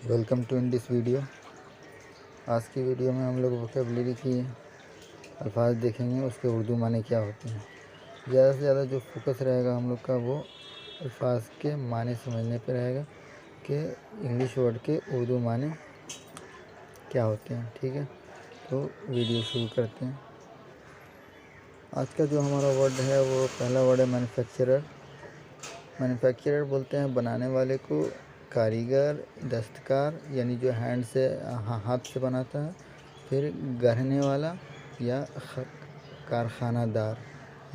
Welcome to in this video. आज की video में हम लोग वोकेबलरी की अल्फाज देखेंगे, उसके उर्दू माने क्या होते हैं। ज़्यादा से ज़्यादा जो फोकस रहेगा हम लोग का वो अल्फाज के माने समझने पे रहेगा कि इंग्लिश वर्ड के उर्दू माने क्या होते हैं। ठीक है, तो वीडियो शुरू करते हैं। आज का जो हमारा वर्ड है वो पहला वर्ड है मैन्युफैक्चरर। मैन्युफैक्चरर बोलते हैं बनाने वाले को, कारीगर, दस्तकार यानी जो हैंड से हाथ से बनाता है, फिर गढ़ने वाला या कारखानादार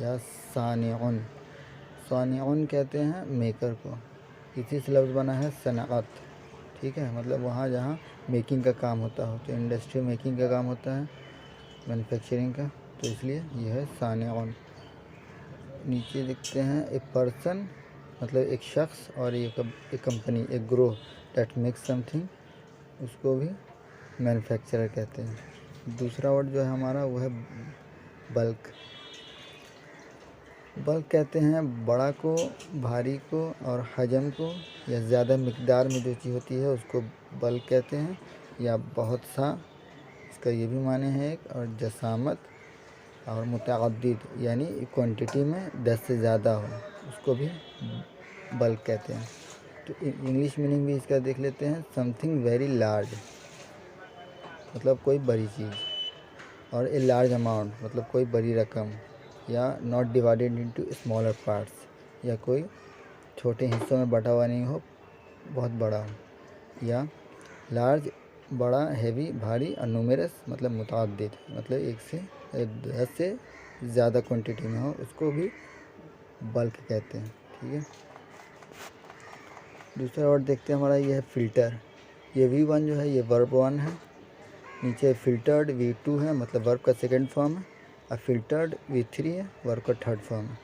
या सानिउन। सानिउन कहते हैं मेकर को। इसी से लफ्ज़ बना है सनाअत। ठीक है, मतलब वहाँ जहाँ मेकिंग का काम होता हो, तो इंडस्ट्री मेकिंग का काम होता है मैन्युफैक्चरिंग का, तो इसलिए यह है सानिउन। नीचे देखते हैं ए पर्सन, मतलब एक शख्स, और एक कंपनी, एक ग्रोह दैट मेक्स समथिंग, उसको भी मैन्युफैक्चरर कहते हैं। दूसरा वर्ड जो है हमारा वो है बल्क। बल्क कहते हैं बड़ा को, भारी को और हजम को या ज़्यादा मिकदार में जो चीज़ होती है उसको बल्क कहते हैं, या बहुत सा, इसका ये भी माने हैं एक, और जसामत और मुतअद्दिद यानी क्वांटिटी में 10 से ज़्यादा हो, उसको भी बल्क कहते हैं। तो इंग्लिश मीनिंग भी इसका देख लेते हैं। समथिंग वेरी लार्ज, मतलब कोई बड़ी चीज़, और ए लार्ज अमाउंट, मतलब कोई बड़ी रकम, या not divided into smaller parts, या कोई छोटे हिस्सों में बटा हुआ नहीं हो, बहुत बड़ा हो। या लार्ज बड़ा, हैवी भारी, और न्यूमेरस मतलब मुतअद्दिद, मतलब 1 से 10 से ज़्यादा क्वांटिटी में हो, उसको भी बल्क कहते हैं। ठीक है, दूसरा वर्ड देखते हैं हमारा, ये है फ़िल्टर। ये V1 जो है ये वर्ब 1 है, नीचे फ़िल्टर्ड V2 है, मतलब वर्ब का सेकंड फॉर्म है, और फ़िल्टर्ड V3 है, वर्ब का थर्ड फॉर्म है।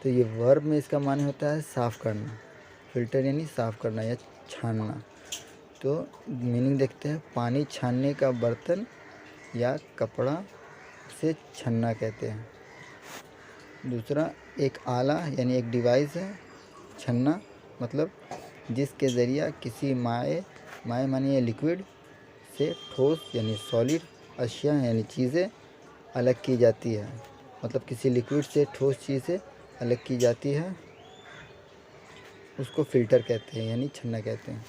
तो ये वर्ब में इसका माने होता है साफ़ करना। फ़िल्टर यानी साफ़ करना या छानना। तो मीनिंग देखते हैं, पानी छानने का बर्तन या कपड़ा से छन्ना कहते हैं। दूसरा एक आला यानी एक डिवाइस है। छन्ना मतलब जिसके ज़रिया किसी माए मानिए लिक्विड से ठोस यानी सॉलिड अशिया यानी चीज़ें अलग की जाती है, मतलब किसी लिक्विड से ठोस चीज़ें अलग की जाती है, उसको फ़िल्टर कहते हैं यानी छन्ना कहते हैं।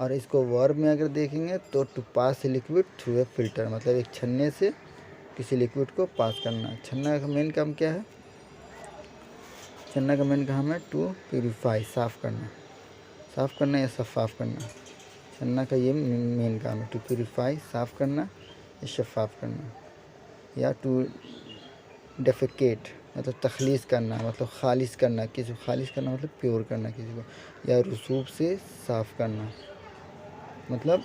और इसको वर्ब में अगर देखेंगे तो to pass liquid through a filter, मतलब एक छन्ने से किसी लिक्विड को पास करना। छन्ना का मेन काम क्या है? छन्ना का मेन काम है टू प्यूरीफाई, साफ़ करना या शफ़ाफ़ करना। छन्ना का ये मेन काम है, टू प्यूरीफाई, साफ़ करना या शफ़ाफ़ करना। या टू डेफिकेट मतलब तख़लीस करना, मतलब ख़ालिस करना, किसी को ख़ालिस करना मतलब प्योर करना किसी को। या रसूब से साफ़ करना, मतलब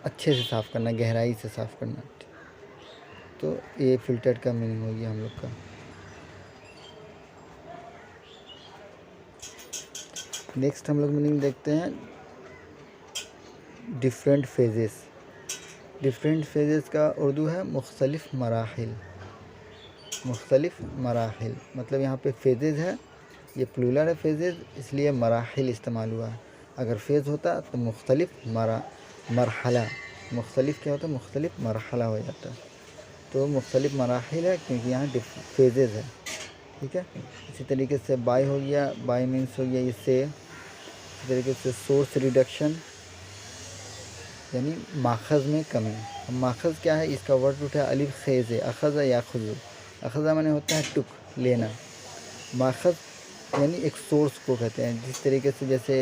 अच्छे से साफ़ करना, गहराई से साफ़ करना। तो ये फ़िल्टर का मीनिंग हो गया हम लोग का। नेक्स्ट हम लोग मीनिंग देखते हैं डिफरेंट फेजेस। डिफरेंट फेजेस का उर्दू है मुख्तलिफ मराहिल। मुख्तलिफ मराहिल मतलब यहाँ पे फेजेज़ है, ये प्लूरल है फेजेज़, इसलिए मराहिल इस्तेमाल हुआ है। अगर फेज़ होता तो मुख्तलिफ मरहला, मुख्तलिफ क्या होता है? मुख्तलिफ मरहला हो जाता है। तो मुख्तलिफ मराहिल है क्योंकि यहाँ फेजेज़ है। ठीक है, इसी तरीके से बाय हो गया, बाय मीन्स हो गया इससे। इसी तरीके से सोर्स रिडक्शन यानी माखज़ में कमी। अब माखज़ क्या है? इसका वर्ड रूट है अलिफ खेज़ है, अखज़ या खुज़ु। अखज़ा माने होता है टुक, लेना। माखज़ यानी एक सोर्स को कहते हैं। जिस तरीके से जैसे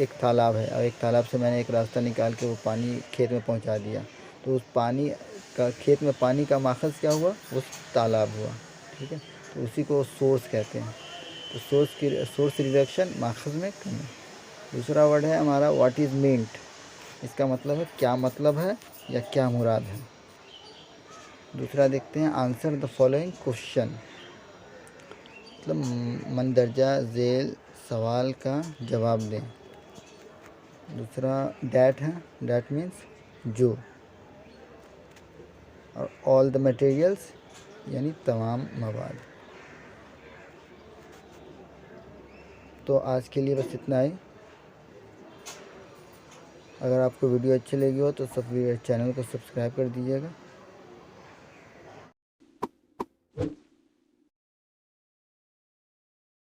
एक तालाब है और एक तालाब से मैंने एक रास्ता निकाल के वो पानी खेत में पहुंचा दिया, तो उस पानी का, खेत में पानी का माखज़ क्या हुआ? उस तालाब हुआ। ठीक है, तो उसी को सोर्स कहते हैं। तो सोर्स रिडक्शन, माखज़ में कमी। दूसरा वर्ड है हमारा व्हाट इज़ मींट। इसका मतलब है क्या मतलब है या क्या मुराद है। दूसरा देखते हैं आंसर द फॉलोइंग क्वेश्चन, मतलब मंदरजा झेल सवाल का जवाब दें। दूसरा डैट है, डैट मीन्स जो, और ऑल द मटेरियल्स यानी तमाम मवाद। तो आज के लिए बस इतना ही। अगर आपको वीडियो अच्छी लगी हो तो सब चैनल को सब्सक्राइब कर दीजिएगा